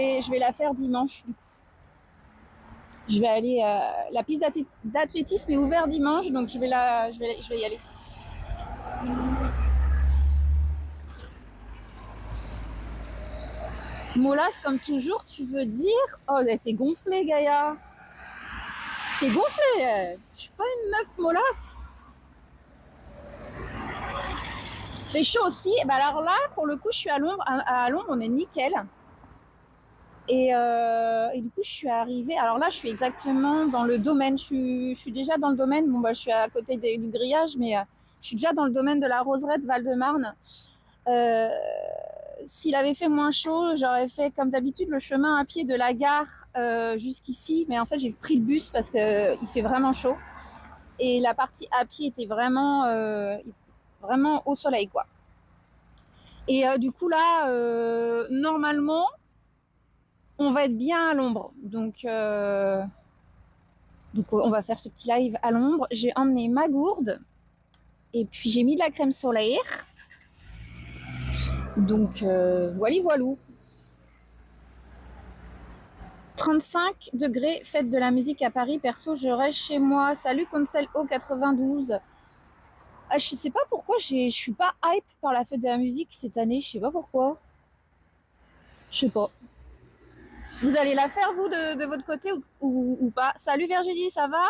Et je vais la faire dimanche. Je vais aller. La piste d'athlétisme est ouverte dimanche, donc je vais y aller. Molas, comme toujours, tu veux dire. Oh, t'es gonflée, Gaïa. T'es gonflée. Je suis pas une meuf molas. Fait chaud aussi. Et bah alors là, pour le coup, je suis à l'ombre. À l'ombre, on est nickel. Et du coup, je suis arrivée. Alors là, je suis exactement dans le domaine. Je suis déjà dans le domaine. Bon, bah, je suis à côté du grillage, mais je suis déjà dans le domaine de la roseraie de Val-de-Marne. Euh, S'il avait fait moins chaud, j'aurais fait comme d'habitude le chemin à pied de la gare jusqu'ici. Mais en fait, j'ai pris le bus parce qu'il fait vraiment chaud. Et la partie à pied était vraiment au soleil, quoi. Et du coup, là, normalement, on va être bien à l'ombre. Donc, on va faire ce petit live à l'ombre. J'ai emmené ma gourde et puis j'ai mis de la crème solaire. Donc, voilà, voilou. 35 degrés, fête de la musique à Paris. Perso, je reste chez moi. Salut Consel O92. Ah, je sais pas pourquoi je suis pas hype par la fête de la musique cette année. Je sais pas pourquoi. Je sais pas. Vous allez la faire, vous, de votre côté ou pas? Salut Virginie, ça va?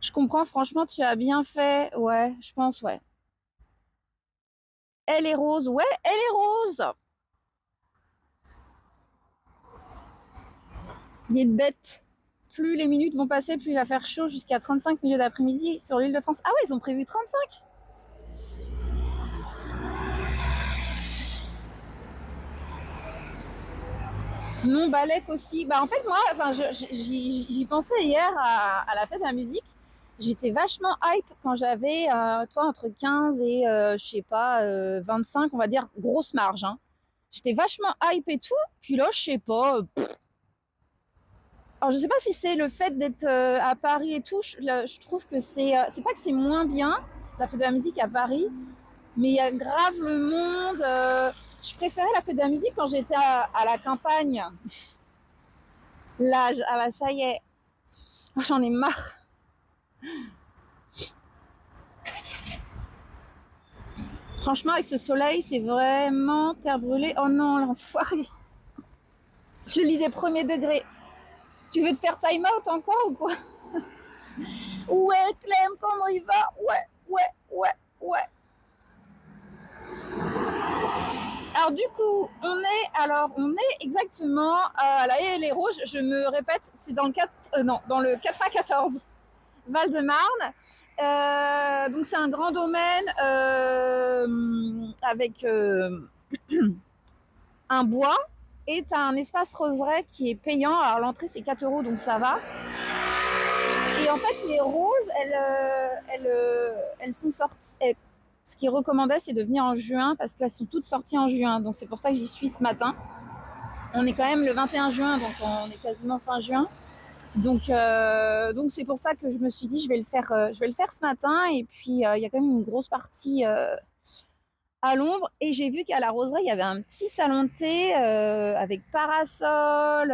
Je comprends, franchement, tu as bien fait. Ouais, je pense, ouais. Elle est rose. Ouais, elle est rose. Il est bête. Plus les minutes vont passer, plus il va faire chaud jusqu'à 35 milieux d'après-midi sur l'île de France. Ah ouais, ils ont prévu 35. Non, Balek aussi. Bah en fait, moi, enfin, j'y pensais hier à la fête de la musique. J'étais vachement hype quand j'avais, toi, entre 15 et, je sais pas, 25, on va dire, grosse marge. Hein. J'étais vachement hype et tout. Puis là, je sais pas. Alors, je sais pas si c'est le fait d'être à Paris et tout. Je trouve que c'est pas que c'est moins bien, la fête de la musique à Paris, mais il y a grave le monde. Je préférais la fête de la musique quand j'étais à la campagne. Là, ah bah ça y est, oh, j'en ai marre. Franchement, avec ce soleil, c'est vraiment terre brûlée. Oh non, l'enfoiré. Je le lisais premier degré. Tu veux te faire time out encore ou quoi? Ouais, Clem, comment il va? Ouais. Alors du coup, on est exactement à la Haie les Rouges. Je me répète, c'est dans le dans le 94. Val-de-Marne. Donc c'est un grand domaine avec un bois et tu as un espace roseraie qui est payant. Alors l'entrée c'est 4 euros donc ça va. Et en fait les roses, elles sont sorties. Ce qui est recommandé c'est de venir en juin parce qu'elles sont toutes sorties en juin. Donc c'est pour ça que j'y suis ce matin. On est quand même le 21 juin donc on est quasiment fin juin. Donc c'est pour ça que je me suis dit je vais le faire ce matin et puis il y a quand même une grosse partie à l'ombre et j'ai vu qu'à la roseraie il y avait un petit salon de thé avec parasol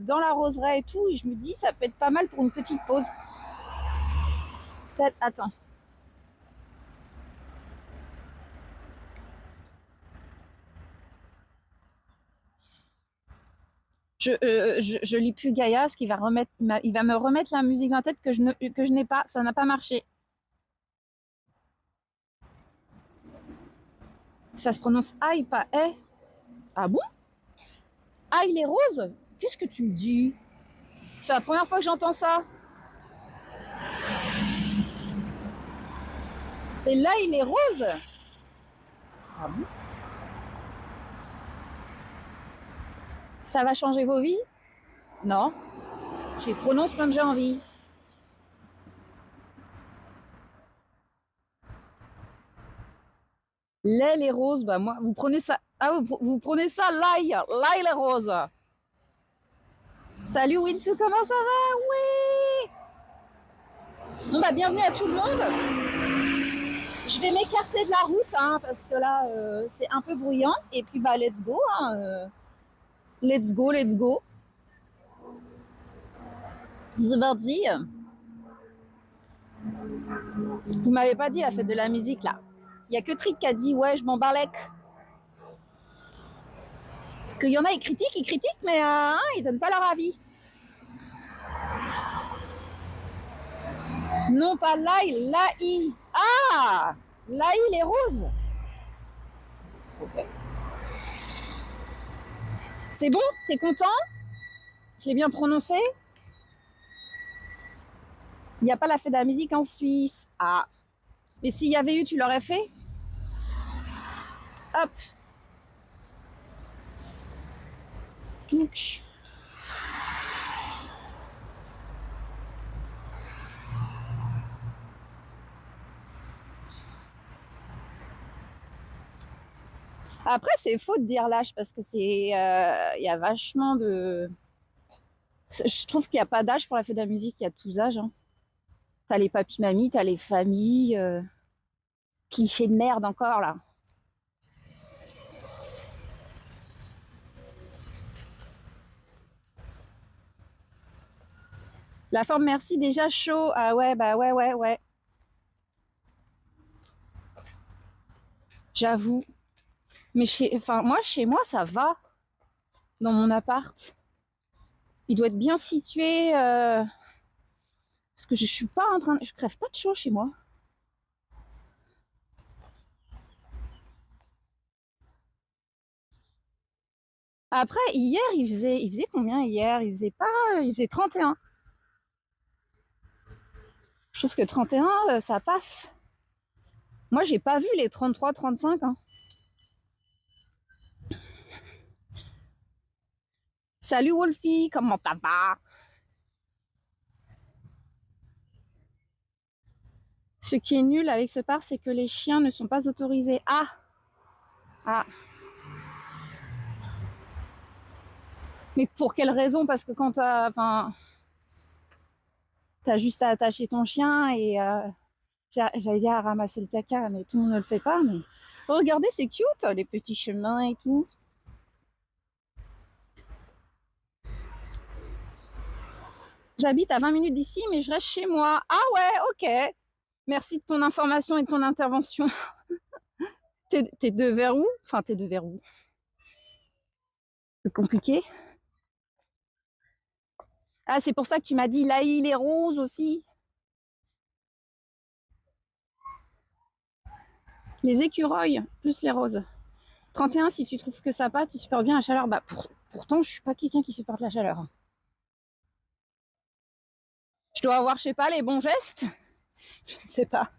dans la roseraie et tout et je me dis ça peut être pas mal pour une petite pause. Peut-être attends. Je lis plus Gaïa parce qu'il va il va me remettre la musique dans la tête que je n'ai pas, ça n'a pas marché. Ça se prononce aïe pas eh. Ah bon? Ah, il est rose? Qu'est-ce que tu me dis? C'est la première fois que j'entends ça. C'est là, il est rose? Ah bon? Ça va changer vos vies? Non. Je les prononce comme j'ai envie. L'aile est rose, bah moi, vous prenez ça. Ah, vous prenez ça, l'ail. L'ail est rose. Salut Winsu, comment ça va? Oui! Bon, bah, bienvenue à tout le monde. Je vais m'écarter de la route hein, parce que là, c'est un peu bruyant. Et puis, bah, let's go. Hein, let's go, let's go. C'est parti. Vous m'avez pas dit la fête de la musique là. Il y a que Trick qui a dit ouais, je m'en barlec. Parce qu'il y en a, ils critiquent, mais ils donnent pas leur avis. Non, pas l'ail, l'ail. Ah, l'ail, les roses. Okay. C'est bon? T'es content? Je l'ai bien prononcé? Il n'y a pas la fête de la musique en Suisse. Ah. Mais s'il y avait eu, tu l'aurais fait? Hop. Donc. Après, c'est faux de dire l'âge parce que c'est, y a vachement de. Je trouve qu'il n'y a pas d'âge pour la fête de la musique, il y a tous âges. Hein. T'as les papis-mamies, t'as les familles. Cliché de merde encore là. La forme merci déjà chaud. Ah ouais, bah ouais. J'avoue. Mais moi, chez moi, ça va. Dans mon appart. Il doit être bien situé. Parce que je suis pas en train. Je crève pas de chaud chez moi. Après, hier, il faisait combien hier? Il faisait 31. Je trouve que 31, ça passe. Moi, j'ai pas vu les 33, 35. Hein. Salut Wolfie, comment ça va? Ce qui est nul avec ce parc, c'est que les chiens ne sont pas autorisés. Ah. Mais pour quelle raison? Parce que quand t'as juste à attacher ton chien et j'allais dire à ramasser le caca, mais tout le monde ne le fait pas. Mais regardez, c'est cute, les petits chemins et tout. J'habite à 20 minutes d'ici, mais je reste chez moi. Ah ouais, ok. Merci de ton information et de ton intervention. T'es de vers où? Enfin, t'es de vers où? C'est compliqué. Ah, c'est pour ça que tu m'as dit l'ail, les roses aussi. Les écureuils, plus les roses. 31, si tu trouves que ça passe, tu supportes bien la chaleur. Bah, pourtant, je suis pas quelqu'un qui supporte la chaleur. Je dois avoir, je sais pas, les bons gestes. Je ne sais pas.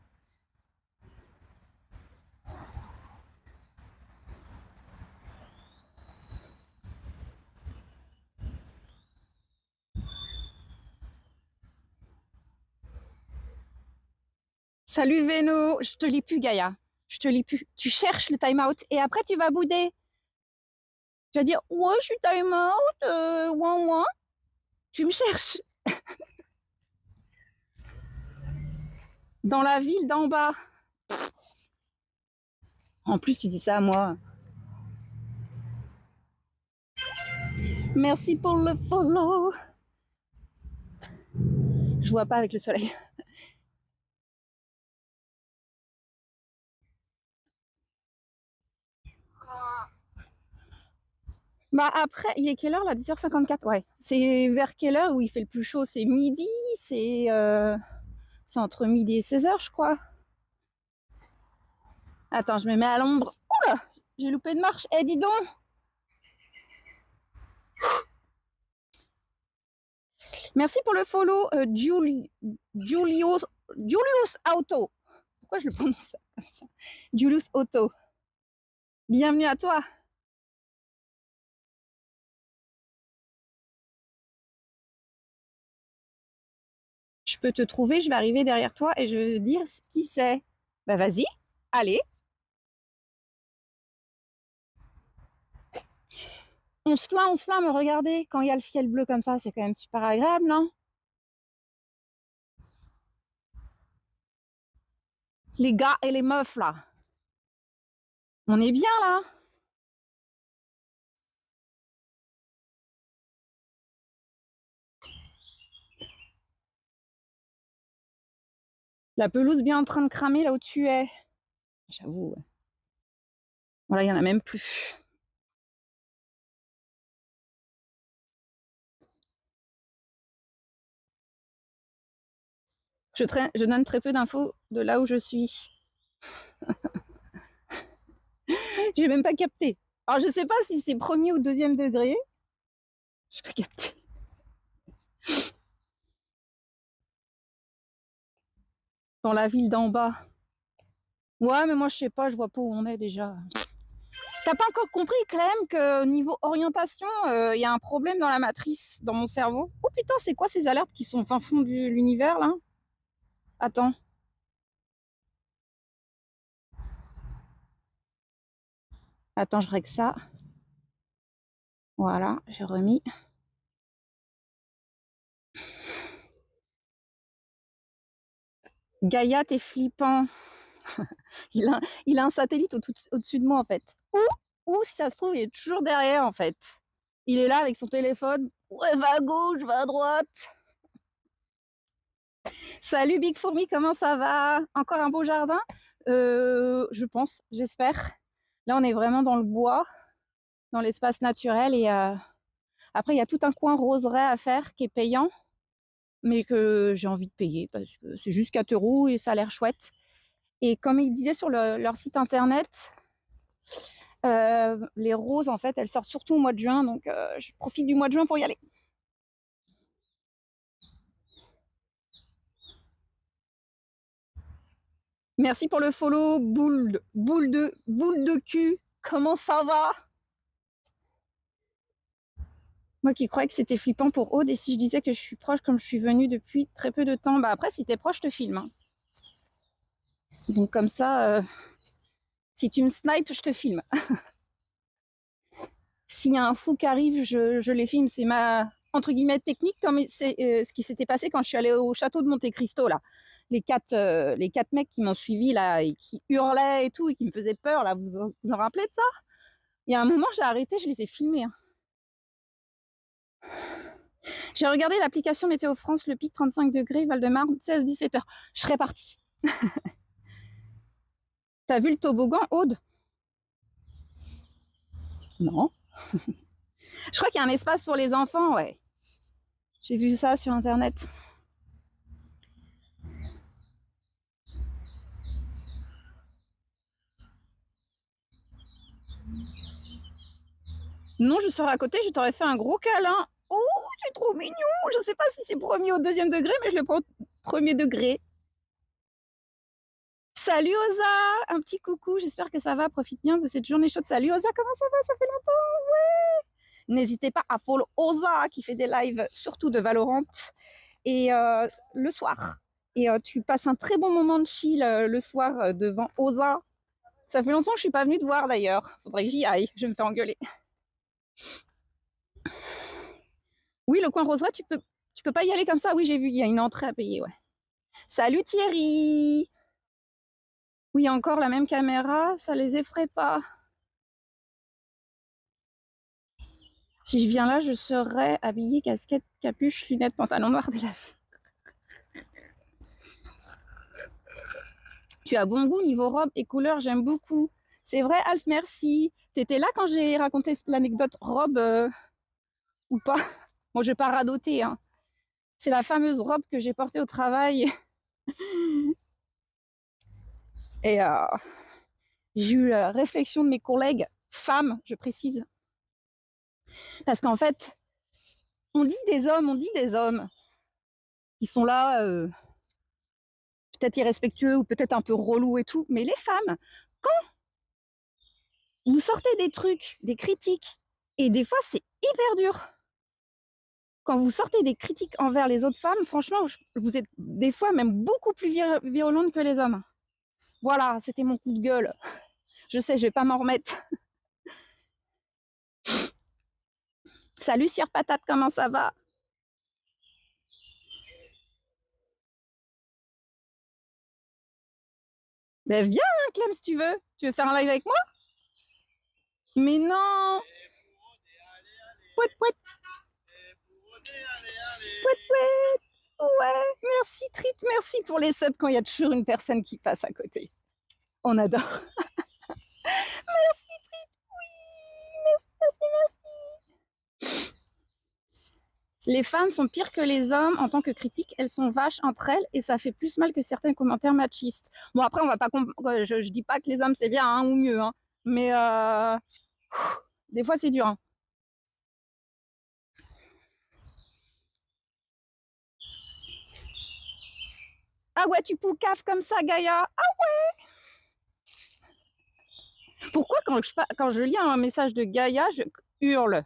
Salut Véno, je te lis plus Gaïa. Je te lis plus. Tu cherches le time out et après tu vas bouder. Tu vas dire ouais, je suis time out, ouin. Tu me cherches dans la ville d'en bas. En plus, tu dis ça à moi. Merci pour le follow. Je vois pas avec le soleil. Bah après, il est quelle heure là? 10h54, ouais. C'est vers quelle heure où il fait le plus chaud? C'est midi? C'est entre midi et 16h, je crois. Attends, je me mets à l'ombre. Oula, j'ai loupé de marche. Eh, dis donc. Merci pour le follow, Julius Auto. Pourquoi je le prononce comme ça? Julius Auto. Bienvenue à toi. Je peux te trouver, je vais arriver derrière toi et je vais te dire qui c'est. Bah vas-y, allez. On se plaint, mais regardez, quand il y a le ciel bleu comme ça, c'est quand même super agréable, non? Les gars et les meufs, là. On est bien, là? La pelouse bien en train de cramer là où tu es. J'avoue. Ouais. Voilà, il n'y en a même plus. Je donne très peu d'infos de là où je suis. J'ai même pas capté. Alors, je sais pas si c'est premier ou deuxième degré. J'ai pas capté. Dans la ville d'en bas. Ouais, mais moi, je sais pas, je vois pas où on est déjà. T'as pas encore compris, Clem, que niveau orientation, y a un problème dans la matrice, dans mon cerveau? Oh putain, c'est quoi ces alertes qui sont au fin fond de l'univers, là? Attends. Attends, je règle ça. Voilà, j'ai remis. Gaïa, t'es flippant. Il a un satellite au-dessus de moi, en fait. Ou, si ça se trouve, il est toujours derrière, en fait. Il est là avec son téléphone. Ouais, va à gauche, va à droite. Salut Big Fourmi, comment ça va? Encore un beau jardin? Je pense, j'espère. Là, on est vraiment dans le bois, dans l'espace naturel. Et après, il y a tout un coin roseraie à faire qui est payant, mais que j'ai envie de payer parce que c'est juste 4 € et ça a l'air chouette. Et comme ils disaient sur leur site internet, les roses, en fait, elles sortent surtout au mois de juin. Donc, je profite du mois de juin pour y aller. Merci pour le follow, boule de cul. Comment ça va? Moi qui croyais que c'était flippant pour Aude, et si je disais que je suis proche comme je suis venue depuis très peu de temps, bah après, si t'es proche, je te filme. Hein. Donc comme ça, si tu me snipes, je te filme. S'il y a un fou qui arrive, je les filme. C'est ma, entre guillemets, technique, comme c'est ce qui s'était passé quand je suis allée au château de Monte Cristo, là. Les quatre mecs qui m'ont suivi, là, et qui hurlaient et tout, et qui me faisaient peur, là. Vous en rappelez de ça? Il y a un moment, j'ai arrêté, je les ai filmés. Hein. J'ai regardé l'application Météo France, le pic 35 degrés, Val-de-Marne, 16-17 heures. Je serais partie. T'as vu le toboggan, Aude? Non. Je crois qu'il y a un espace pour les enfants, ouais. J'ai vu ça sur Internet. Non, je serais à côté, je t'aurais fait un gros câlin. Oh, c'est trop mignon. Je sais pas si c'est premier ou deuxième degré, mais je le prends premier degré. Salut Oza, un petit coucou, j'espère que ça va, profite bien de cette journée chaude. Salut Oza, comment ça va? Ça fait longtemps, ouais. N'hésitez pas à follow Oza qui fait des lives surtout de Valorant et le soir. Et tu passes un très bon moment de chill le soir devant Oza. Ça fait longtemps que je suis pas venue te voir d'ailleurs. Faudrait que j'y aille, je vais me faire engueuler. Oui, le coin roseraie, tu peux pas y aller comme ça. Oui, j'ai vu, il y a une entrée à payer, ouais. Salut Thierry. Oui, encore la même caméra, ça les effraie pas. Si je viens là, je serais habillée casquette, capuche, lunettes, pantalon noir dès la vie. Tu as bon goût niveau robe et couleur, j'aime beaucoup. C'est vrai, Alf, merci. T'étais là quand j'ai raconté l'anecdote robe ou pas? Bon, je vais pas radoter. Hein. C'est la fameuse robe que j'ai portée au travail. Et j'ai eu la réflexion de mes collègues, femmes, je précise. Parce qu'en fait, on dit des hommes qui sont là, peut-être irrespectueux ou peut-être un peu relous et tout. Mais les femmes, quand vous sortez des trucs, des critiques, et des fois c'est hyper dur. Quand vous sortez des critiques envers les autres femmes, franchement, vous êtes des fois même beaucoup plus virulentes que les hommes. Voilà, c'était mon coup de gueule. Je sais, je vais pas m'en remettre. Salut, Sire Patate, comment ça va? Ben viens, hein, Clem, si tu veux. Tu veux faire un live avec moi? Mais non. Pouet, pouet, pouet, pouet. Ouais, merci, Trit, merci pour les subs quand il y a toujours une personne qui passe à côté. On adore. Merci, Trit. Oui, merci, merci, merci. Les femmes sont pires que les hommes en tant que critiques. Elles sont vaches entre elles et ça fait plus mal que certains commentaires machistes. Bon, après, on va pas je dis pas que les hommes c'est bien hein, ou mieux, hein, mais des fois c'est dur. Hein. Ah ouais, tu poucaves comme ça, Gaïa. Ah ouais. Pourquoi quand je lis un message de Gaïa, je hurle?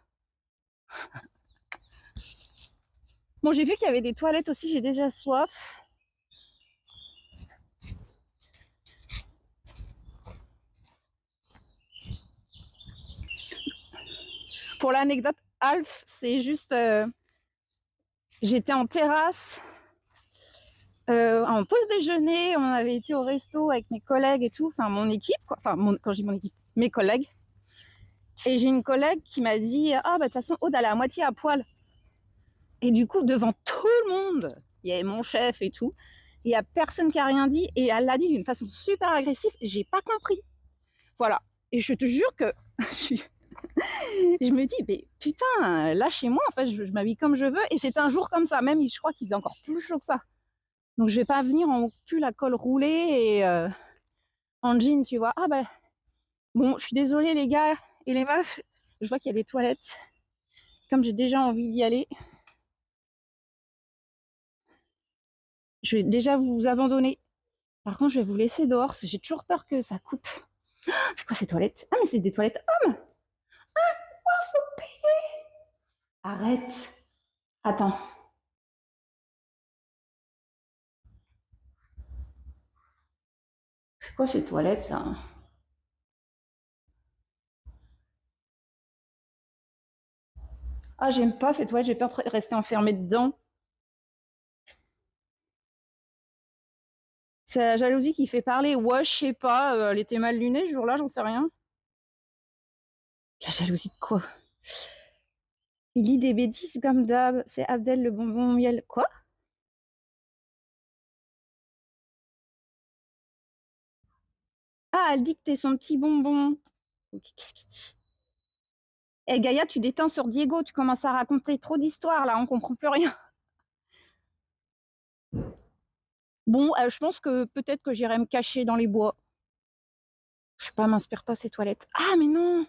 Bon, j'ai vu qu'il y avait des toilettes aussi, j'ai déjà soif. Pour l'anecdote, Alf, c'est juste... j'étais en terrasse, en pause déjeuner, on avait été au resto avec mes collègues et tout, enfin mon équipe, quoi. Enfin quand je dis mon équipe, mes collègues. Et j'ai une collègue qui m'a dit « Ah bah de toute façon, Aude, elle est à moitié à poil. » Et du coup, devant tout le monde, il y avait mon chef et tout, il n'y a personne qui a rien dit, et elle l'a dit d'une façon super agressive, j'ai pas compris. Voilà. Et je te jure que je me dis, mais putain, là chez moi, en fait, je m'habille comme je veux, et c'est un jour comme ça, même je crois qu'il faisait encore plus chaud que ça. Donc je vais pas venir en pull à col roulé et en jean, tu vois. Ah ben, bon, je suis désolée les gars et les meufs, je vois qu'il y a des toilettes. Comme j'ai déjà envie d'y aller, je vais déjà vous abandonner. Par contre, je vais vous laisser dehors, parce que j'ai toujours peur que ça coupe. C'est quoi ces toilettes? Ah mais c'est des toilettes hommes. Ah, faut payer. Arrête. Attends. C'est quoi ces toilettes là? Ah, j'aime pas ces toilettes, j'ai peur de rester enfermée dedans. C'est la jalousie qui fait parler. Ouais, je sais pas, elle était mal lunée ce jour-là, j'en sais rien. La jalousie de quoi? Il lit des bêtises comme d'hab. C'est Abdel le bonbon miel. Quoi? Ah, elle dit que t'es son petit bonbon. Qu'est-ce qu'il dit? Eh Gaïa, tu déteins sur Diego, tu commences à raconter trop d'histoires là, on comprend plus rien. Bon, je pense que peut-être que j'irai me cacher dans les bois. Je sais pas, m'inspire pas ces toilettes. Ah mais non,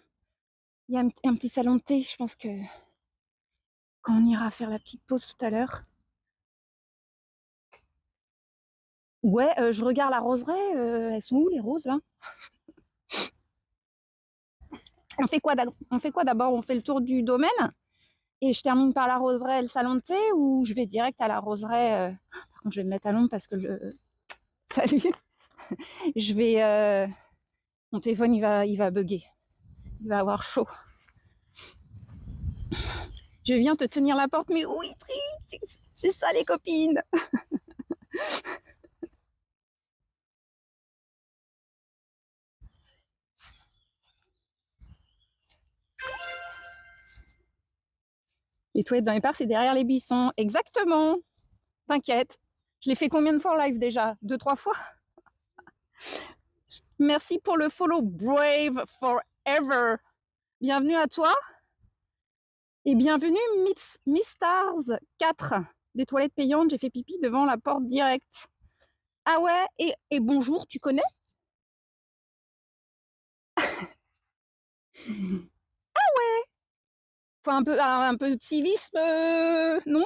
il y a un petit salon de thé. Je pense que quand on ira faire la petite pause tout à l'heure. Ouais, je regarde la roseraie. Elles sont où les roses là? On fait quoi d'abord? On fait le tour du domaine et je termine par la roseraie et le salon de thé ou je vais direct à la roseraie Par contre, je vais me mettre à l'ombre parce que le... Salut. Je vais... Mon téléphone, il va bugger. Il va avoir chaud. Je viens te tenir la porte, mais oui, c'est ça les copines. Les toilettes dans les parcs, c'est derrière les buissons. Exactement. T'inquiète. Je l'ai fait combien de fois en live déjà? 2-3 fois. Merci pour le follow. Brave forever. Bienvenue à toi. Et bienvenue Miss Stars 4. Des toilettes payantes, j'ai fait pipi devant la porte directe. Ah ouais, et bonjour, tu connais? Ah ouais. Faut un peu de civisme, non?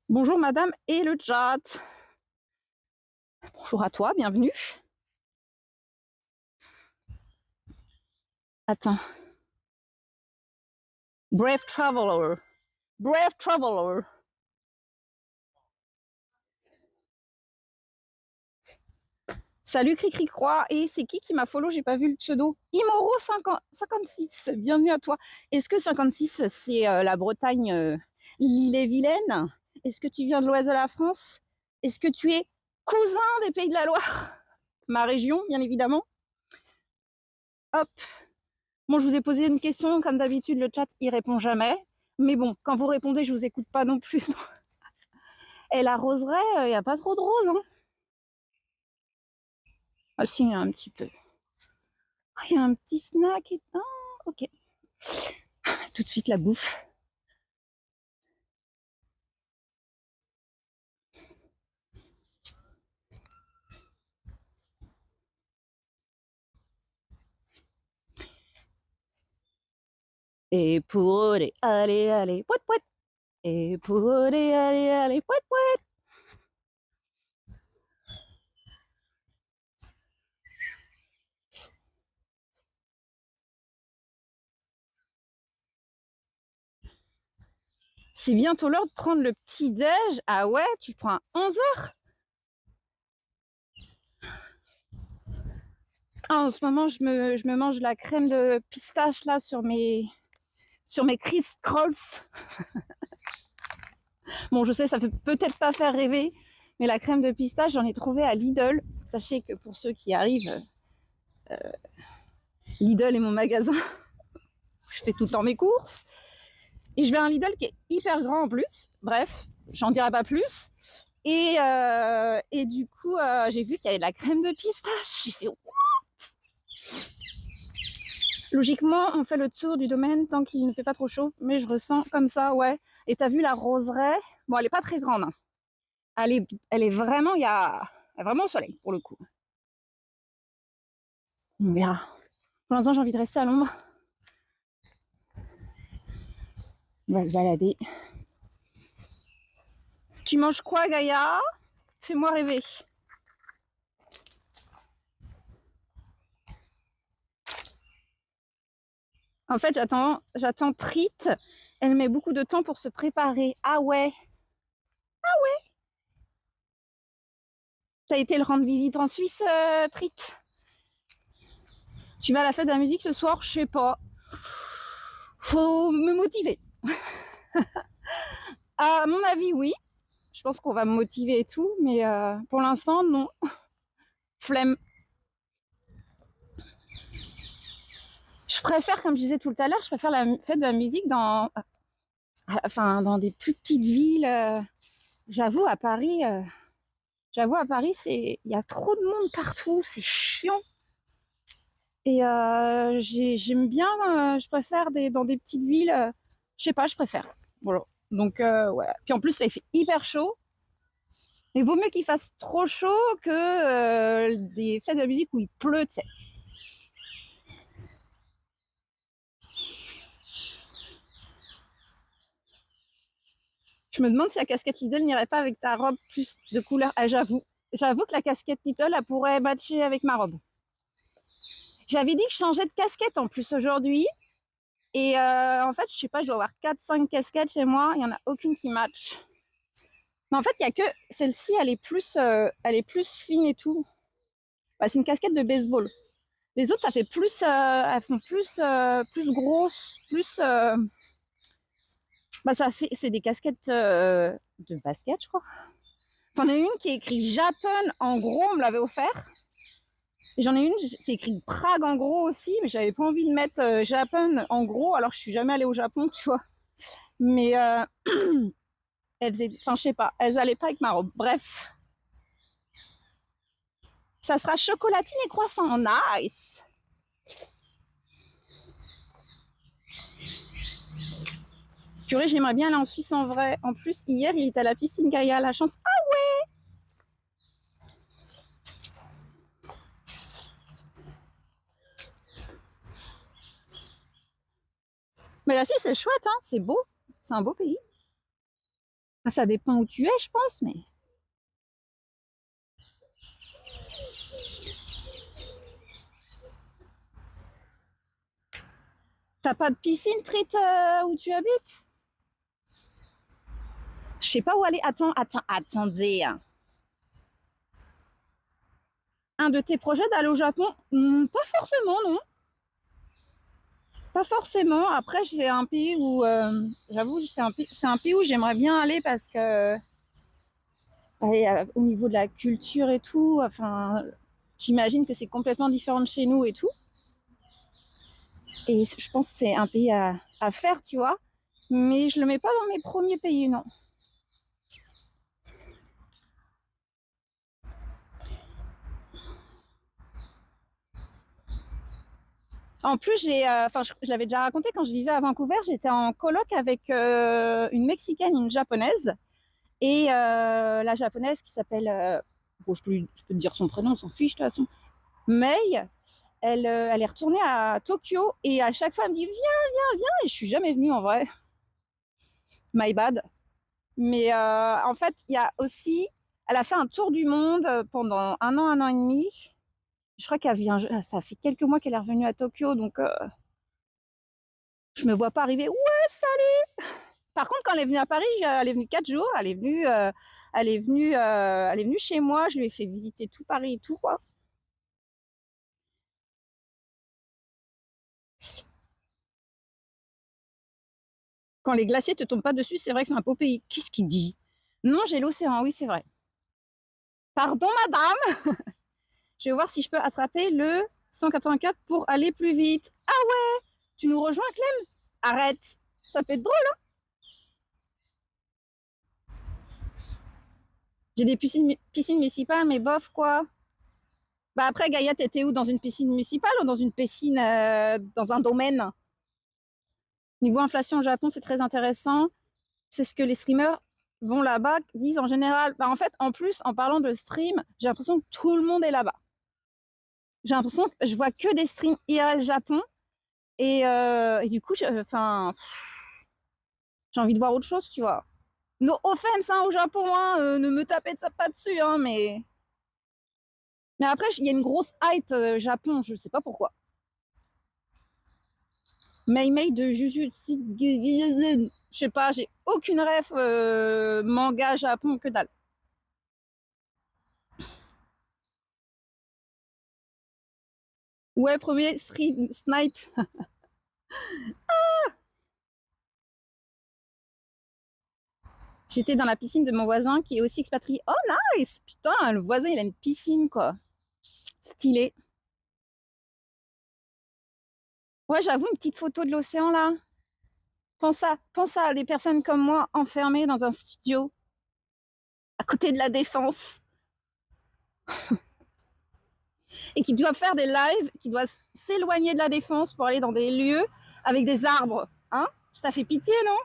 Bonjour madame et le chat. Bonjour à toi, bienvenue. Attends. Brave traveler. Brave traveler. Salut Cricri Croix. Et c'est qui m'a follow? J'ai pas vu le pseudo. Imoro 56. Bienvenue à toi. Est-ce que 56 c'est la Bretagne, l'île-et-Vilaine? Est-ce que tu viens de l'ouest de la France? Est-ce que tu es cousin des Pays de la Loire, ma région, bien évidemment. Hop. Bon, je vous ai posé une question, comme d'habitude, le chat, il répond jamais. Mais bon, quand vous répondez, je vous écoute pas non plus. Et la roseraie, il n'y a pas trop de roses, hein. Ah si, il y a un petit peu. Ah, il y a un petit snack. Ah, ok. Tout de suite, la bouffe. Et pour les allez, pouet, pouet. Et pour les allez, pouet, pouet. C'est bientôt l'heure de prendre le petit-déj. Ah ouais, tu prends à 11h? Ah, en ce moment, je me mange la crème de pistache là sur mes Criss Crolls. Bon, je sais, ça peut peut-être pas faire rêver, mais la crème de pistache, j'en ai trouvé à Lidl. Sachez que pour ceux qui arrivent, Lidl est mon magasin. Je fais tout le temps mes courses. Et je vais à un Lidl qui est hyper grand en plus. Bref, j'en dirai pas plus. Et du coup, j'ai vu qu'il y avait de la crème de pistache. J'ai fait what? Logiquement, on fait le tour du domaine tant qu'il ne fait pas trop chaud. Mais je ressens comme ça, ouais. Et t'as vu la roseraie? Bon, elle est pas très grande, hein. Elle est vraiment, il y a vraiment au soleil pour le coup. On verra. Pour l'instant, j'ai envie de rester à l'ombre. On va se balader. Tu manges quoi, Gaïa? Fais-moi rêver. En fait, j'attends Trit. Elle met beaucoup de temps pour se préparer. Ah ouais. T'as été le rendre visite en Suisse, Trit? Tu vas à la fête de la musique ce soir? Je sais pas. Faut me motiver. À mon avis, oui. Je pense qu'on va me motiver et tout, mais pour l'instant, non. Flemme. Je préfère, comme je disais tout à l'heure, je préfère la fête de la musique dans des plus petites villes. J'avoue, à Paris, il y a trop de monde partout, c'est chiant. Et j'aime bien, je préfère dans des petites villes. Je sais pas, je préfère. Voilà. Donc, ouais. Puis en plus, là, il fait hyper chaud. Mais vaut mieux qu'il fasse trop chaud que des fêtes de la musique où il pleut, tu sais. Je me demande si la casquette Lidl n'irait pas avec ta robe plus de couleur. Ah, j'avoue que la casquette Lidl, elle pourrait matcher avec ma robe. J'avais dit que je changeais de casquette en plus aujourd'hui. Et en fait, je sais pas, je dois avoir 4-5 casquettes chez moi. Il n'y en a aucune qui match. Mais en fait, il y a que celle-ci, elle est plus fine et tout. Bah, c'est une casquette de baseball. Les autres, ça fait plus, elles font plus grosses, plus. Bah, c'est des casquettes de basket, je crois. T'en as une qui est écrit Japan en gros, on me l'avait offert. Et j'en ai une, c'est écrit Prague en gros aussi, mais j'avais pas envie de mettre Japan en gros, alors je suis jamais allée au Japon, tu vois. Mais elles faisaient, enfin je sais pas, elles allaient pas avec ma robe. Bref, ça sera chocolatine et croissant, nice. Purée, j'aimerais bien aller en Suisse en vrai. En plus, hier, il était à la piscine Gaïa, la chance. Ah ouais. Mais la Suisse, c'est chouette, hein, c'est beau. C'est un beau pays. Ça dépend où tu es, je pense, mais. T'as pas de piscine, Trit, où tu habites? Je sais pas où aller. Attendez. Un de tes projets d'aller au Japon? Pas forcément, non. Pas forcément. Après, c'est un pays où, j'avoue, c'est un pays où j'aimerais bien aller parce que Et, au niveau de la culture et tout, enfin, j'imagine que c'est complètement différent de chez nous et tout. Et je pense que c'est un pays à faire, tu vois. Mais je le mets pas dans mes premiers pays, non. En plus, enfin, je l'avais déjà raconté quand je vivais à Vancouver, j'étais en coloc avec une Mexicaine, une Japonaise, et la Japonaise qui s'appelle, bon, je peux te dire son prénom, on s'en fiche de toute façon, Mei. Elle est retournée à Tokyo et à chaque fois elle me dit viens, viens, viens, et je suis jamais venue en vrai. My bad. Mais en fait, il y a aussi, elle a fait un tour du monde pendant un an et demi. Je crois qu'elle vient, ça fait quelques mois qu'elle est revenue à Tokyo, donc je me vois pas arriver. Ouais, salut. Par contre, quand elle est venue à Paris, elle est venue 4 jours. Elle est venue chez moi. Je lui ai fait visiter tout Paris et tout quoi. Quand les glaciers te tombent pas dessus, c'est vrai que c'est un beau pays. Qu'est-ce qu'il dit? Non, j'ai l'océan. Oui, c'est vrai. Pardon, madame. Je vais voir si je peux attraper le 184 pour aller plus vite. Ah ouais, tu nous rejoins, Clem? Arrête. Ça peut être drôle. J'ai des piscines municipales, mais bof quoi. Bah après, Gaïa, t'étais où? Dans une piscine municipale ou dans une piscine dans un domaine? Niveau inflation au Japon, c'est très intéressant. C'est ce que les streamers vont là-bas disent en général. Bah, en fait, en plus, en parlant de stream, j'ai l'impression que tout le monde est là-bas. J'ai l'impression que je vois que des streams IRL Japon. Et du coup, enfin, j'ai envie de voir autre chose, tu vois. No offense hein, au Japon, hein, ne me tapez de ça pas dessus, hein, mais après, il y a une grosse hype Japon, je sais pas pourquoi. Mei Mei de Jujutsu, je sais pas, j'ai aucune ref manga Japon que dalle. Ouais, premier stream snipe. J'étais dans la piscine de mon voisin qui est aussi expatrié. Oh nice, putain, le voisin il a une piscine quoi, stylé. Ouais, j'avoue une petite photo de l'océan là. Pense à des personnes comme moi enfermées dans un studio à côté de la défense et qui doivent faire des lives, qui doivent s'éloigner de la défense pour aller dans des lieux avec des arbres. Hein? Ça fait pitié, non?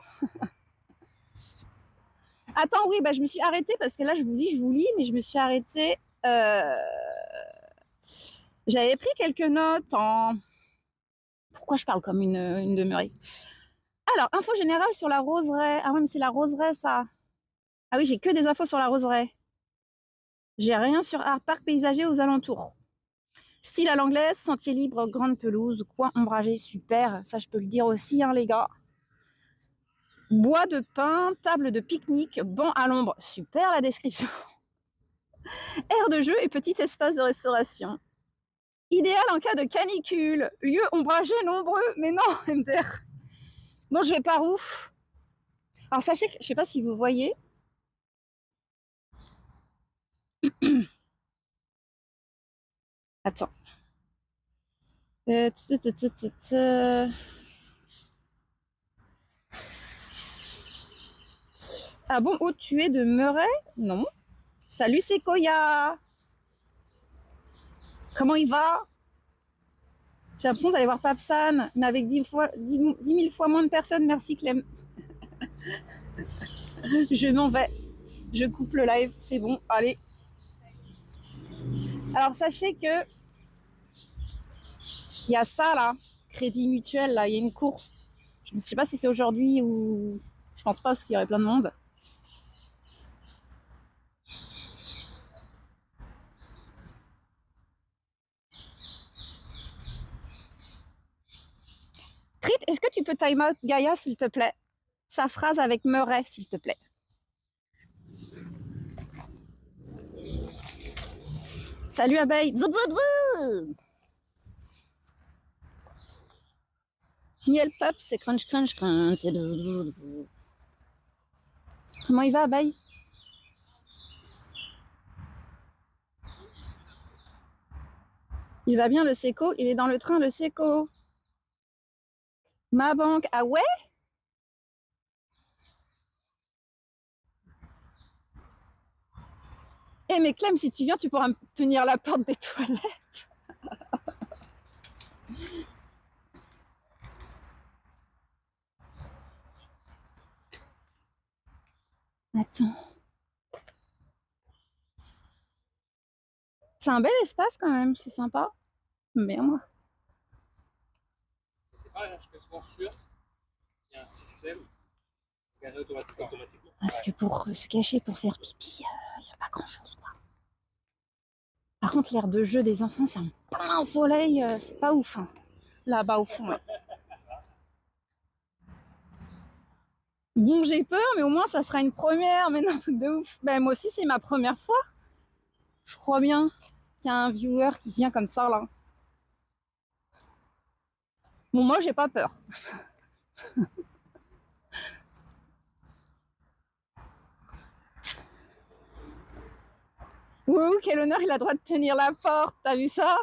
Attends, oui, bah, je me suis arrêtée parce que là, je vous lis, mais je me suis arrêtée. J'avais pris quelques notes en. Pourquoi je parle comme une demeurée? Alors, info générale sur la roseraie. Ah ouais, mais c'est la roseraie, ça. Ah oui, j'ai que des infos sur la roseraie. J'ai rien sur art parc paysager aux alentours. Style à l'anglaise, sentier libre, grande pelouse, coin ombragé, super. Ça, je peux le dire aussi, hein, les gars. Bois de pin, table de pique-nique, banc à l'ombre. Super la description. Aire de jeu et petit espace de restauration. Idéal en cas de canicule. Lieu ombragé nombreux. Mais non, MDR. Bon, je vais par où? Alors, sachez que, je sais pas si vous voyez. Attends. Euh, Ah bon, oh, tu es de Murray? Non. Salut, c'est Koya. Comment il va? J'ai l'impression d'aller voir Papsan, mais avec 10 000 fois moins de personnes. Merci Clem. Je m'en vais. Je coupe le live. C'est bon. Allez. Alors, sachez que il y a ça là. Crédit mutuel, là. Il y a une course. Je ne sais pas si c'est aujourd'hui ou. Je pense pas parce qu'il y aurait plein de monde. Trit, est-ce que tu peux time out Gaïa, s'il te plaît? Sa phrase avec Murray, s'il te plaît. Salut abeille. Zoup, zoup, zoup. Miel pop, c'est crunch, crunch, crunch. C'est bzz, bzz, bzz. Comment il va, abeille? Il va bien le Seco, il est dans le train le Seco. Ma banque, ah ouais? Eh mais Clem, si tu viens, tu pourras me tenir la porte des toilettes. Attends. C'est un bel espace quand même, c'est sympa. Mais moi. C'est pas là, je suis quasiment sûr. Il y a un système gagné automatiquement. Parce que pour se cacher, pour faire pipi, il n'y a pas grand chose quoi. Par contre, l'air de jeu des enfants, c'est un plein soleil, c'est pas ouf. Hein. Là-bas au fond. Ouais. Bon, j'ai peur, mais au moins ça sera une première. Mais non, truc de ouf. Ben, moi aussi, c'est ma première fois. Je crois bien qu'il y a un viewer qui vient comme ça là. Bon, moi, j'ai pas peur. Ouh, quel honneur, il a le droit de tenir la porte. T'as vu ça?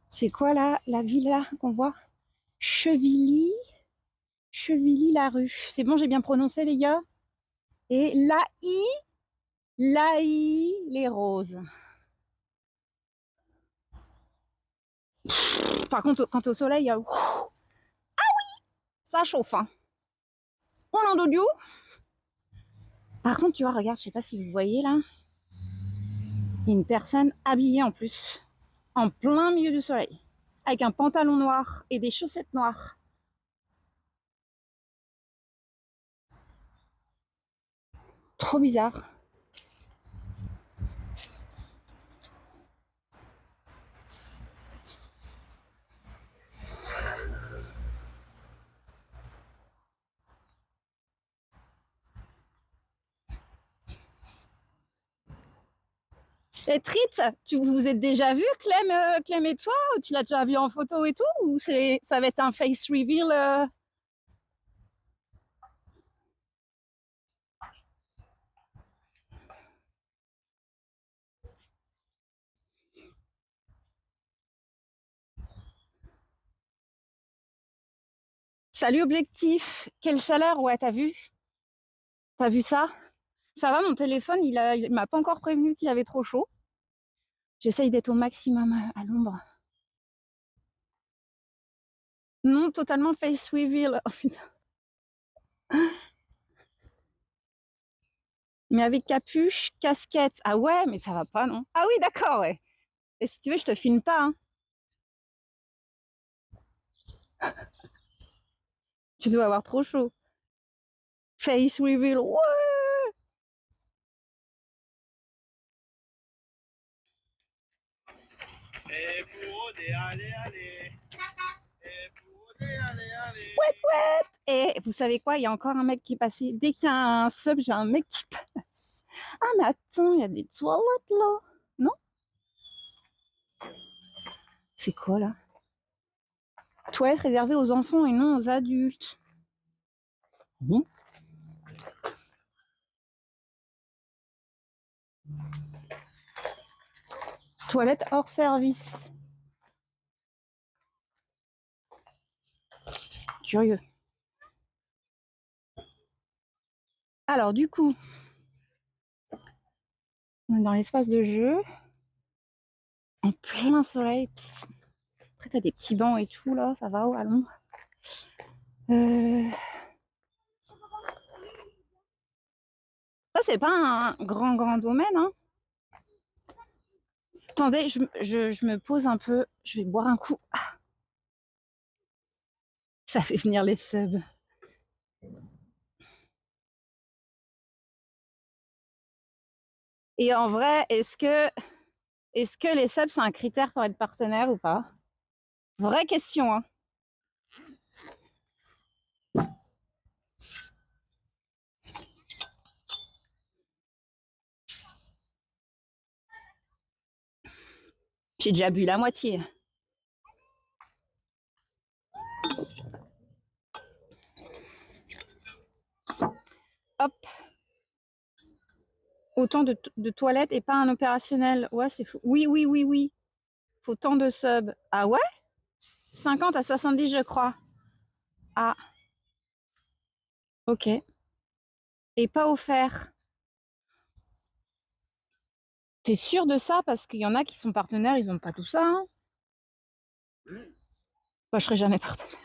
C'est quoi là, la villa qu'on voit? Chevilly. Chevilly-la-Rue. C'est bon, j'ai bien prononcé, les gars? Et les roses. Par contre, quand t'es au soleil, ça chauffe. Hein. On en dodio. Par contre, tu vois, regarde, je sais pas si vous voyez là. Il y a une personne habillée en plus, en plein milieu du soleil, avec un pantalon noir et des chaussettes noires. Trop bizarre. Et Trit, tu vous êtes déjà vu, Clem et toi? Tu l'as déjà vu en photo et tout? Ou ça va être un face reveal Salut Objectif, quelle chaleur, ouais, t'as vu? T'as vu ça? Ça va, mon téléphone, il m'a pas encore prévenu qu'il avait trop chaud. J'essaye d'être au maximum à l'ombre. Non, totalement face reveal. Oh, putain. Mais avec capuche, casquette. Ah ouais, mais ça va pas, non? Ah oui, d'accord, ouais. Et si tu veux, je te filme pas. Hein. Tu dois avoir trop chaud. Face reveal, ouais. Et pour allez, allez. Et pour allez, allez. Ouais. Et vous savez quoi? Il y a encore un mec qui est passé. Dès qu'il y a un sub, j'ai un mec qui passe. Ah, mais attends, il y a des toilettes là. Non? C'est quoi là? Toilettes réservées aux enfants et non aux adultes. Bon. Toilette hors service. Curieux. Alors, du coup, on est dans l'espace de jeu, en plein soleil. Après, t'as des petits bancs et tout, là, ça va à l'ombre. Ça, c'est pas un grand domaine, hein. Attendez, je me pose un peu, je vais boire un coup. Ah, ça fait venir les subs. Et en vrai, est-ce que les subs, c'est un critère pour être partenaire ou pas? Vraie question, hein. J'ai déjà bu la moitié. hop. Autant de toilettes et pas un opérationnel. Ouais, c'est fou. Oui, oui, oui, oui. Faut tant de subs. Ah ouais? 50 à 70, je crois. Ah, ok. Et pas offert. T'es sûr de ça? Parce qu'il y en a qui sont partenaires, ils ont pas tout ça. Hein. Moi, je serai jamais partenaire.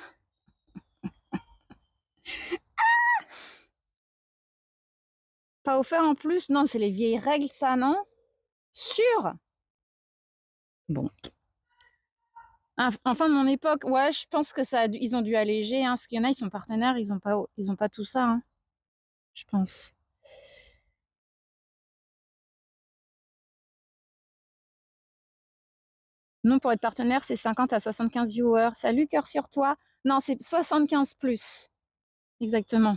Pas offert en plus? Non, c'est les vieilles règles, ça, non? Sûr? Bon. Enfin, de mon époque, ouais, je pense que ils ont dû alléger, hein, parce qu'il y en a, ils sont partenaires, ils ont pas tout ça, hein, je pense. Non, pour être partenaire, c'est 50 à 75 viewers. Salut, cœur sur toi. Non, c'est 75 plus. Exactement.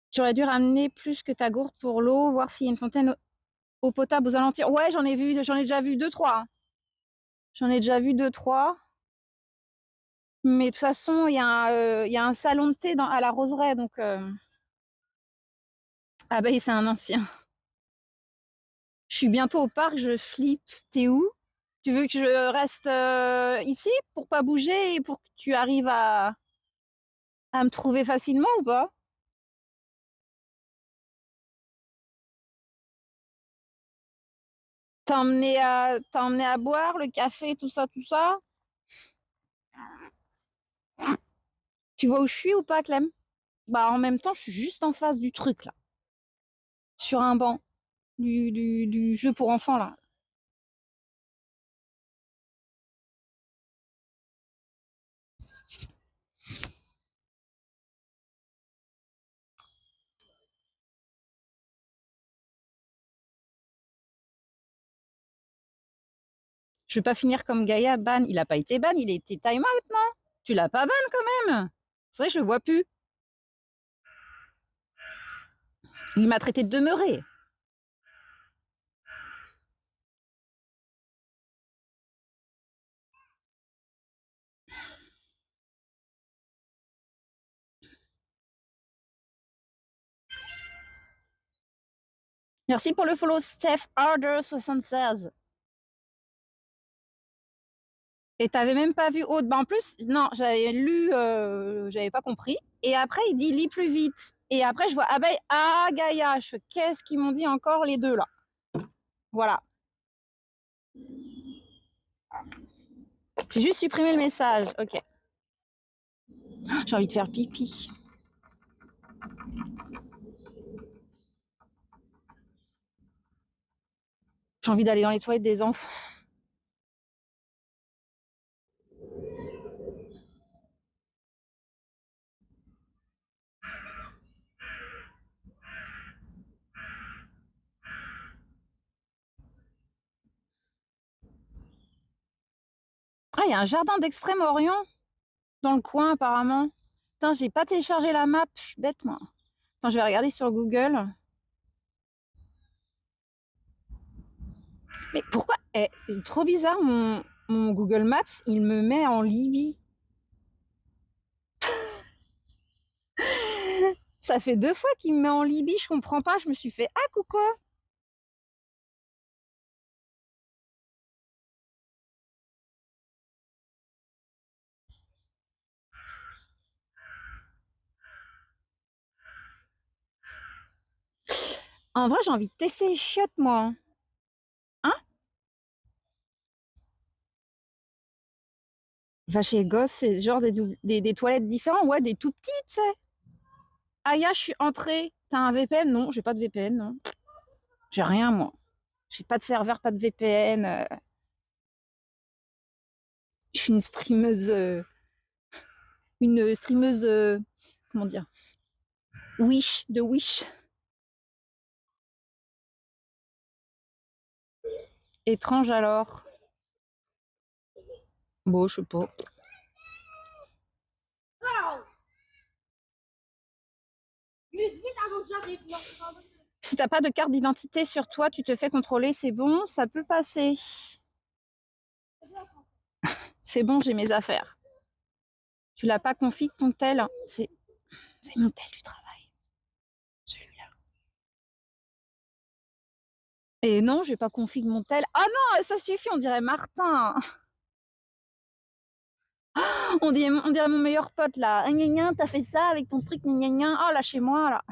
Tu aurais dû ramener plus que ta gourde pour l'eau, voir s'il y a une fontaine eau potable aux alentours. Ouais, j'en ai déjà vu deux, trois. J'en ai déjà vu deux, trois. Mais de toute façon, il y a un salon de thé à la Roseraie, donc. Ah bah, c'est un ancien. Je suis bientôt au parc, je flippe. T'es où? Tu veux que je reste ici pour pas bouger et pour que tu arrives à me trouver facilement ou pas? T'as emmené à boire, le café, tout ça, tout ça? Tu vois où je suis ou pas, Clem? Bah, en même temps, je suis juste en face du truc, là. Sur un banc. Du jeu pour enfants, là. Je vais pas finir comme Gaïa, ban. Il a pas été ban, il a été time out, non? Tu l'as pas ban, quand même? C'est vrai, je le vois plus. Il m'a traité de demeuré. Merci pour le follow, Steph Harder76. Et t'avais même pas vu Aude. Bah en plus, non, j'avais lu, j'avais pas compris. Et après, il dit lis plus vite. Et après, je vois Abeille, ah Gaïa. Je fais, qu'est-ce qu'ils m'ont dit encore les deux là? Voilà. J'ai juste supprimé le message. Ok. J'ai envie de faire pipi. J'ai envie d'aller dans les toilettes des enfants. Ah, il y a un jardin d'Extrême-Orient dans le coin apparemment. Putain, j'ai pas téléchargé la map. Je suis bête moi. Attends, je vais regarder sur Google. Mais pourquoi trop bizarre, mon Google Maps, il me met en Libye. Ça fait 2 fois qu'il me met en Libye, je comprends pas. Je me suis fait ah coucou. En vrai, j'ai envie de tester les chiottes, moi. Hein? Va chez les gosses, c'est genre des toilettes différentes. Ouais, des tout petits, tu sais. Aya, je suis entrée. T'as un VPN? Non, j'ai pas de VPN, non. J'ai rien, moi. J'ai pas de serveur, pas de VPN. Je suis une streameuse. Une streameuse. Comment dire? Wish, de Wish. Étrange alors. Bon, je sais pas. Si t'as pas de carte d'identité sur toi, tu te fais contrôler, c'est bon, ça peut passer. C'est bon, j'ai mes affaires. Tu l'as pas config ton tel? C'est mon tel du travail. Et non, j'ai pas config mon tel. Ah non, ça suffit, on dirait Martin. On dirait mon meilleur pote là. Ah, gna gna, t'as fait ça avec ton truc, gna gna gna. Oh, lâchez-moi là.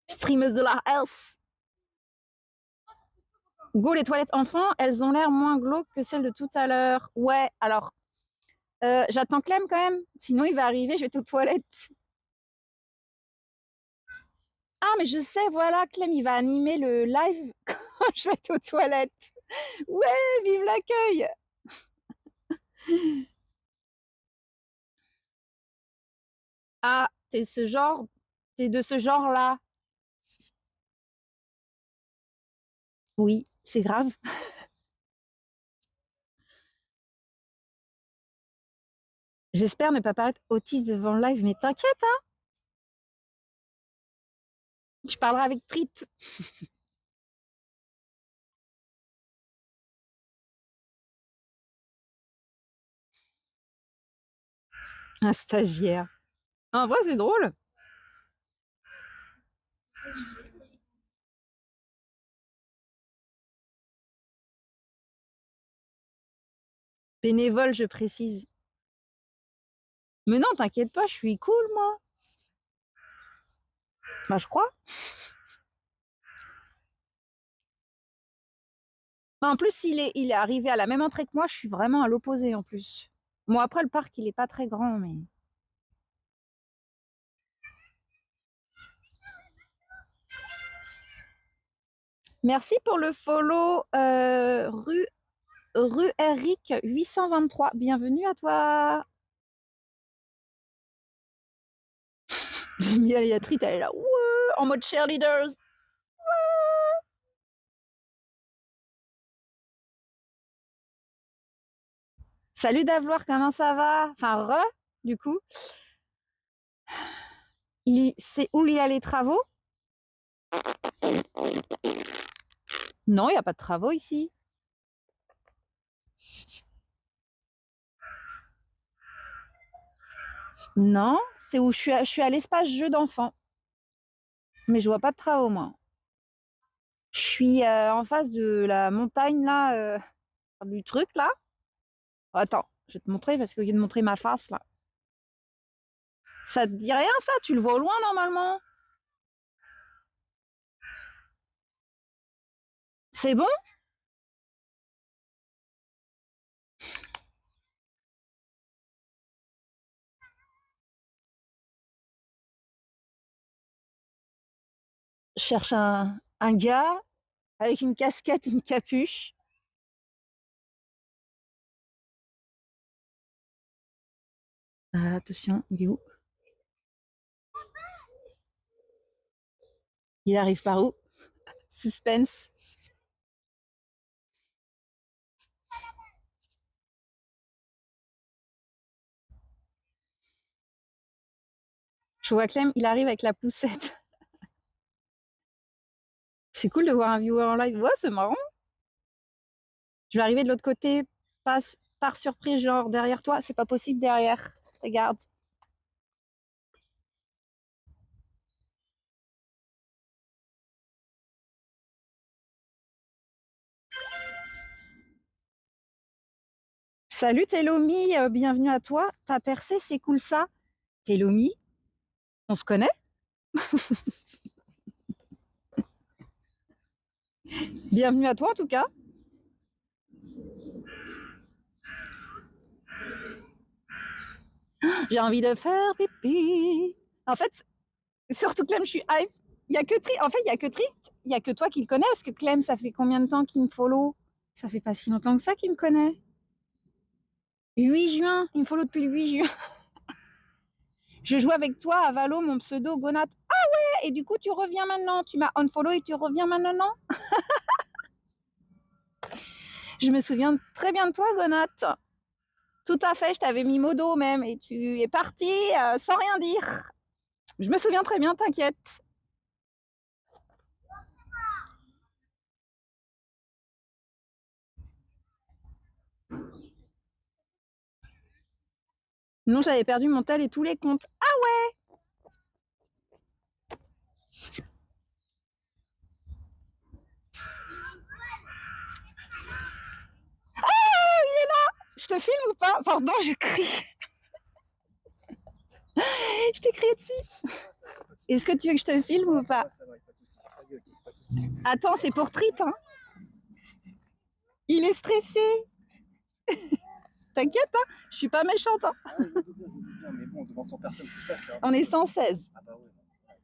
Streameuse de la health. Go, les toilettes enfants, elles ont l'air moins glauques que celles de tout à l'heure. Ouais, alors, j'attends Clem quand même. Sinon, il va arriver, je vais être aux toilettes. Ah, mais je sais, voilà, Clem, il va animer le live quand je vais être aux toilettes. Ouais, vive l'accueil. Ah, t'es de ce genre-là. Oui, c'est grave. J'espère ne pas paraître autiste devant le live, mais t'inquiète, hein. Tu parleras avec Trit. Un stagiaire. En vrai, c'est drôle. Bénévole, je précise. Mais non, t'inquiète pas, je suis cool, moi. Bah, je crois. Bah, en plus, il est arrivé à la même entrée que moi, je suis vraiment à l'opposé en plus. Bon, après, le parc, il est pas très grand, mais. Merci pour le follow, rue Eric 823. Bienvenue à toi. J'aime bien Léatrit, elle est là, ouais, en mode cheerleaders. Salut Davloir, comment ça va? Enfin, du coup. C'est où il y a les travaux? Non, il n'y a pas de travaux ici. Non, c'est où je suis à l'espace jeu d'enfants. Mais je vois pas de travaux, moi. Je suis en face de la montagne, là, du truc, là. Attends, je vais te montrer parce qu'il lieu de montrer ma face, là. Ça te dit rien, ça? Tu le vois au loin, normalement? C'est bon? Je cherche un gars avec une casquette, une capuche. Attention, il est où? Il arrive par où? Suspense. Je vois Clem, il arrive avec la poussette. C'est cool de voir un viewer en live. Ouais, c'est marrant. Je vais arriver de l'autre côté, par surprise, genre derrière toi. C'est pas possible derrière. Regarde. Salut Télomi, bienvenue à toi. T'as percé, c'est cool ça. Télomi, on se connaît? Bienvenue à toi en tout cas. J'ai envie de faire pipi. En fait, surtout Clem, je suis hype. Il y a que Trit. En fait, il y a que Trit. Il y a que toi qui le connais parce que Clem, ça fait combien de temps qu'il me follow? Ça fait pas si longtemps que ça qu'il me connaît. 8 juin, il me follow depuis le 8 juin. Je joue avec toi à Valo, mon pseudo Gonat. Ah ouais, et du coup, tu reviens maintenant. Tu m'as unfollow et tu reviens maintenant. Je me souviens très bien de toi, Gonat. Tout à fait, je t'avais mis modo même et tu es parti sans rien dire. Je me souviens très bien, t'inquiète. Non, j'avais perdu mon tel et tous les comptes. Ah te filme ou pas? Pardon, je crie. Je t'ai crié dessus. Est-ce que tu veux que je te filme ou pas? Ça va, pas de soucis. Vas-y, ok, pas de soucis. Attends, c'est pour Trit, hein. Il est stressé. T'inquiète, hein. Je suis pas méchante, hein. Ah, je me doute bien, mais bon, devant 100 personnes, tout ça, c'est un peu... On est 116. Ah bah ouais.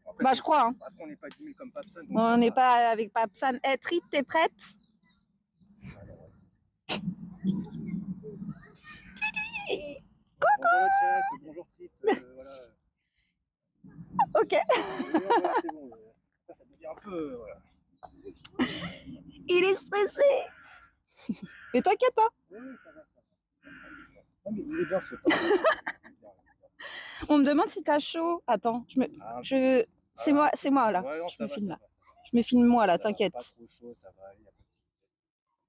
Après, Bah, je crois, hein. Après, on n'est pas 10 000 comme Papsan. On n'est pas avec Papsan. Eh, Trit, t'es prête? Bonjour le chat, bonjour Trit, voilà. Ok. Voilà, c'est bon. Ça devient un peu... voilà. Il est stressé. Mais t'inquiète, hein. Oui, ça va. Non, mais il est bien ce temps. On me demande si t'as chaud. Attends, c'est moi là. Ouais, non, Je me filme là. ça va. Je me filme moi là, Ça va, t'inquiète. pas trop chaud, ça va aller.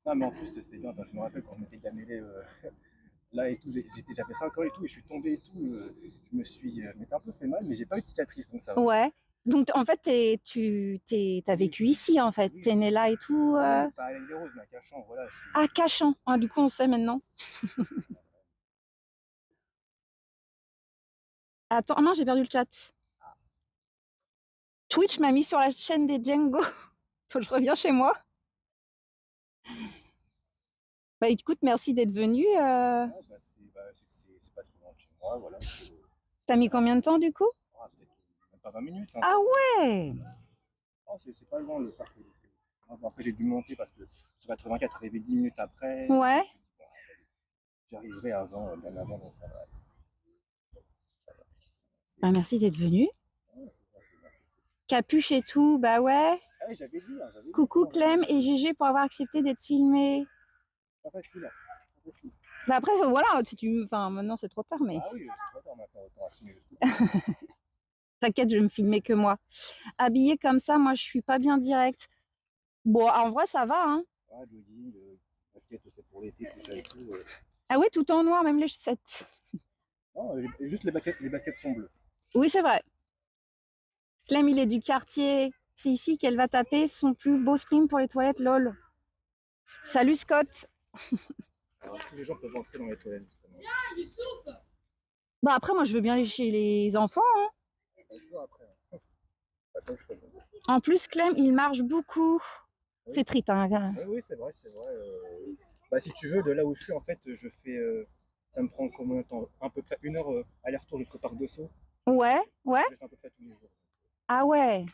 Non, mais en plus, c'est bien. Je me rappelle quand je m'étais gamellé là et tout, j'avais 5 ans et tout, et je suis tombé et tout. Je m'étais un peu fait mal, mais j'ai pas eu de cicatrice, donc ça va. Ouais. Donc en fait, t'as vécu ici en fait. Oui. T'es né là et tout. Pas à l'île des Roses, mais à Cachan, voilà. À Cachan. Ah, du coup, on sait maintenant. Attends, non, j'ai perdu le chat. Twitch m'a mis sur la chaîne des Django. Faut que je reviens chez moi. Bah écoute, merci d'être venu. Ah, c'est pas trop loin de chez moi, voilà. T'as mis combien de temps du coup? Peut-être même pas 20 minutes. Hein, Ah ouais. oh, c'est pas loin le parc. Après, j'ai dû monter parce que sur 84, arrivé 10 minutes après. Ouais. J'arriverai avant, bien avant, donc ça va. Bah merci d'être venu. Ouais, c'est bien. Capuche et tout, bah ouais. Ah oui, j'avais dit. Coucou Clem et GG pour avoir accepté d'être filmé. Pas facile, là. Pas facile. Bah après, voilà, si tu... Enfin, maintenant c'est trop tard, mais... Ah oui, c'est trop tard maintenant, autant assumer le truc. T'inquiète, je vais me filmer que moi. Habillée comme ça, moi je suis pas bien direct. Bon, en vrai, ça va, hein. Ah, jogging, basket, c'est pour l'été, tout ça et tout. Ah ouais, tout en noir, même les chaussettes. Non, juste les baskets sont bleues. Oui, c'est vrai. Clem, il est du quartier. C'est ici qu'elle va taper son plus beau sprint pour les toilettes, lol. Salut Scott. Alors, est-ce que les gens peuvent entrer dans les toilettes, justement? Bah après, moi je veux bien aller chez les enfants, hein. Pas le choix après. Pas le choix. En plus, Clem, il marche beaucoup. Oui. C'est triste, hein. Oui, c'est vrai. Bah, si tu veux, de là où je suis, en fait, je fais. Ça me prend combien de temps? À peu près 1 heure aller-retour jusqu'au parc de Sceaux. Ouais. Je fais ça à peu près tous les jours. Ah ouais.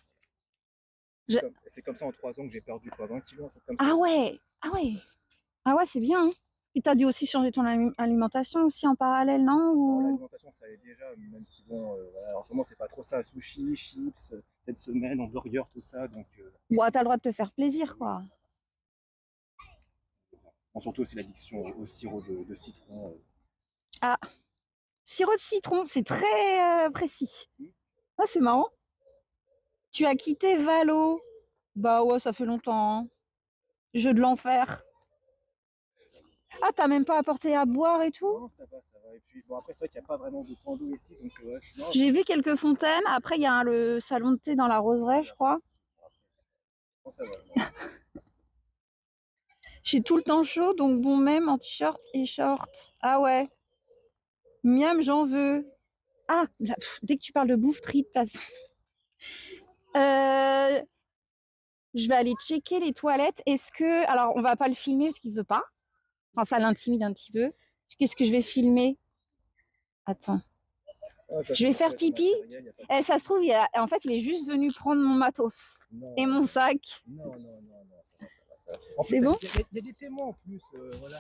C'est comme ça en 3 ans que j'ai perdu quoi, 20 kilos, un truc comme ça. Ah ouais. Ah ouais, c'est bien, hein. Et t'as dû aussi changer ton alimentation aussi en parallèle, non? Bon, Ou... l'alimentation, ça allait déjà, même si bon, voilà, en ce moment, c'est pas trop ça. Sushi, chips, cette semaine, hamburger, tout ça. Donc, Bon, t'as le droit de te faire plaisir, quoi. bon, surtout aussi l'addiction au sirop de citron. Ah, sirop de citron, c'est très précis. Ah, c'est marrant. Tu as quitté Valo. Bah ouais, ça fait longtemps, hein. Jeu de l'enfer. Ah, t'as même pas apporté à boire et tout? Non, ça va. Et puis, bon, après, c'est vrai qu'il n'y a pas vraiment de point d'eau ici. Donc, ouais, non, J'ai vu quelques fontaines. Après, il y a le salon de thé dans la roseraie, je crois. non, ça va. J'ai tout le temps chaud, donc bon, même en t-shirt et short. Ah ouais. Miam, j'en veux. Ah, là, dès que tu parles de bouffe, Trit, de toute façon. Je vais aller checker les toilettes. Est-ce que... Alors, on va pas le filmer parce qu'il veut pas. Enfin, ça l'intimide un petit peu. Qu'est-ce que je vais filmer? Attends. Je vais faire pipi. Eh, ça se trouve, en fait, il est juste venu prendre mon matos et mon sac. Non. C'est bon? Il y a des témoins en plus. Voilà,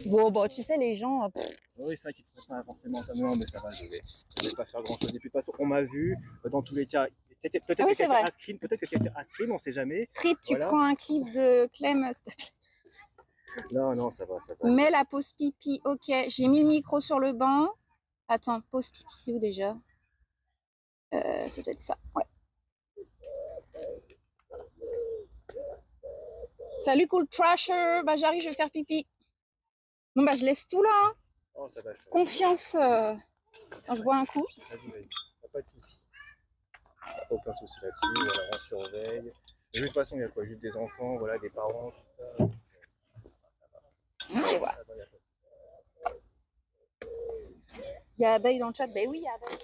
Bon, bah, tu sais, les gens... oui, c'est vrai qu'ils ne font pas forcément ça. Non, mais ça va, je vais pas faire grand-chose. Et puis, de toute façon, on m'a vu. Dans tous les cas, peut-être Ah oui, que c'est vrai. peut-être que quelqu'un a screen, on ne sait jamais. Trit, tu Voilà. prends un clip de Clem. Non, ça va. Mets la pause pipi. Ok, j'ai mis le micro sur le banc. Attends, pause pipi, c'est où déjà? Ça doit être ça, ouais. Salut Cool Trasher. Bah j'arrive, je vais faire pipi. Bon bah je laisse tout là, hein. Oh, ça va. Confiance. Quand je bois un coup. Vas-y. Pas de soucis. Aucun souci là-dessus. Voilà, on surveille. Et de toute façon, il y a quoi? Juste des enfants, voilà, des parents, tout ça. Et voilà. Il y a Abeille dans le chat. Ben oui, il y a Abeille.